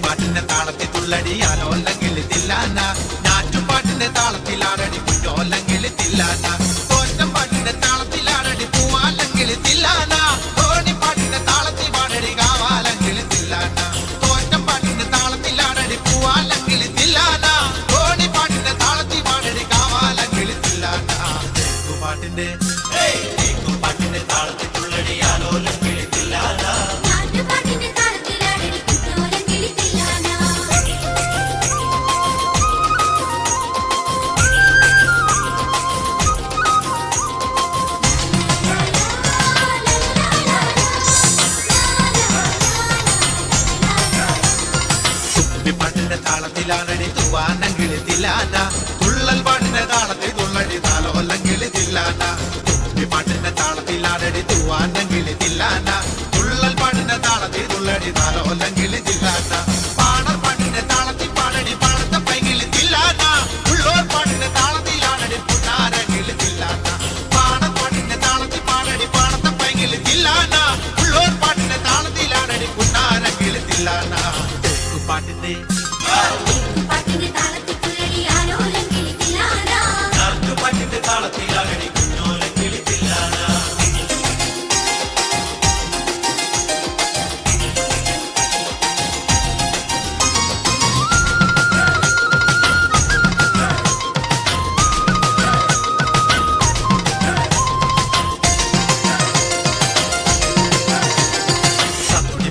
പാട്ടിന്റെ താളത്തിൽ തുള്ളടിയാലോ അല്ലെങ്കിൽ തില്ലാന ഞാറ്റുപാട്ടിന്റെ താളത്തിലാടടി കുഞ്ഞോ അല്ലെങ്കിൽ തില്ലാന തോറ്റം പാട്ടിന്റെ താളത്തിലാടടി പൂവാല്ലെങ്കിൽ തില്ലാന തോണിപ്പാട്ടിന്റെ താളത്തിൽ പാടടി കാവാലെങ്കിൽ തില്ലാന തോറ്റം പാട്ടിന്റെ താളത്തിലാടടി പൂവാല്ലെങ്കിൽ തില്ലാന തോണിപ്പാട്ടിന്റെ താളത്തിൽ പാടടി കാവാലെങ്കിൽ തില്ലാന പാട്ടിന്റെ പാട്ടിന്റെ താളത്തിൽ തുള്ളടിയാലോ അല്ലെങ്കിൽ തില്ലാന പാട്ടിന്റെ താളത്തിലാണടി തൂവാനെങ്കിൽ തില്ലാന തുള്ളൽ പാട്ടിന്റെ താളത്തിൽ തുള്ളടി താലോല്ലെങ്കിൽ തില്ലാന പാട്ടിന്റെ താളത്തിലാണടി തൂവാനെങ്കിൽ തില്ലാന തുള്ളൽ പാട്ടിന്റെ താളത്തിൽ തുള്ളടി താലോല്ലെങ്കിൽ തില്ലാന പാണർ പാട്ടിന്റെ താളത്തിൽ പാടടി പാടത്തെ പൈകിൽ തില്ലാന ഉള്ളോർ പാട്ടിന്റെ താളത്തിലാണടി പുന്നാരെങ്കിൽ തില്ലാന പാണർ പാട്ടിന്റെ താളത്തിൽ പാടടി പാടത്തെ പൈകിൽ തില്ലാന ഉള്ളോർ പാട്ടിന്റെ താളത്തിലാണടി പുന്നാരെങ്കിൽ തില്ലാന പാട്ടിന്റെ പാട്ടിന്റെ താളത്തിൽ തുള്ളടിയാലോ അല്ലെങ്കിൽ തില്ലാന പാട്ടിന്റെ താളത്തിലാണടി കുഞ്ഞോലെങ്കിൽ തില്ലാന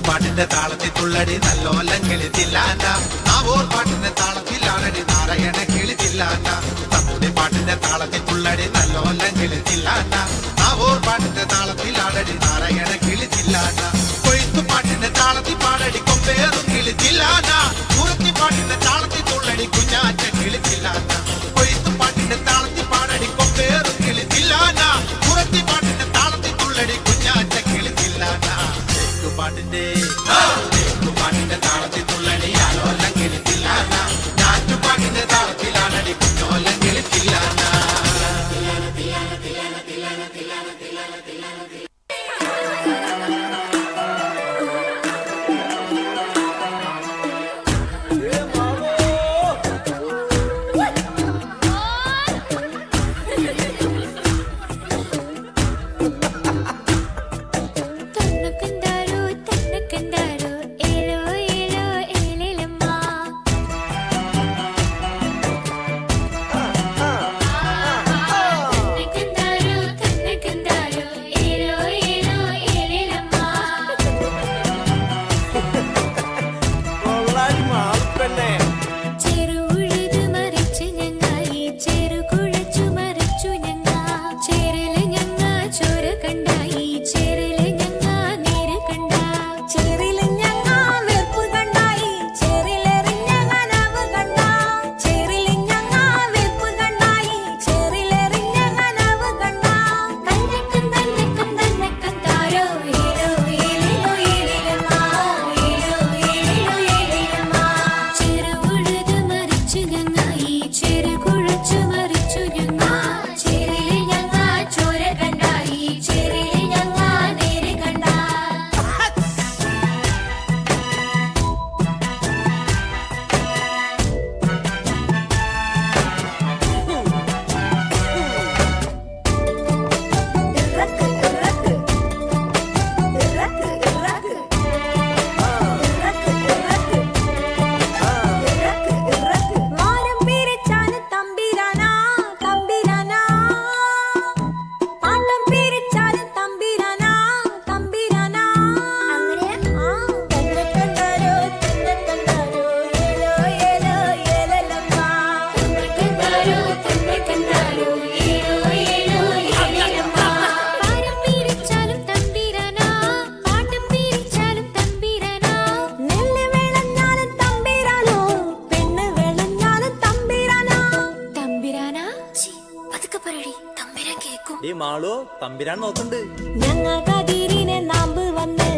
പാട്ടിന്റെ താളത്തിൽ തുള്ളടി നല്ലോല്ലെങ്കിൽ തില്ലാന നാവോർ പാട്ടിന്റെ താളത്തിലാണടി നാരായണ കിളി തില്ലാന തമ്മുടി പാട്ടിന്റെ താളത്തിൽ തുള്ളടി നല്ലോല്ലെങ്കിൽ തില്ലാന നാവോർ പാട്ടിന്റെ താളത്തിലാണടി നാരായണ കിളി തില്ലാന കൊയ്ത്തു പാട്ടിന്റെ താളത്തിൽ പാടടി കൊമ്പേറും കിളി തില്ലാന കുറത്തി പാട്ടിന്റെ താളത്തിൽ തുള്ളടി കുഞ്ഞാറ്റ കിളി തില്ലാന കൊയ്ത്തു പാട്ടിന്റെ താളത്തിൽ പാടടി കൊമ്പേറും കിളി തില്ലാന കുറത്തി പാട്ടിന്റെ താളത്തിൽ തുള്ളടി കുഞ്ഞാറ്റ കിളി തില്ലാന പാട്ടിന്റെ പാട്ടിന്റെ താളത്തിൽ തുള്ളടിയാലോ അല്ലെങ്കിൽ തില്ലാന ഞാറ്റുപാട്ടിന്റെ താളത്തിലാണടി കുഞ്ഞോ അല്ലെങ്കിൽ തില്ലാന മാളു തമ്പിരാൻ നോക്കണ്ട് ഞങ്ങ കതിരിനെ നാമ്പ് വന്ന്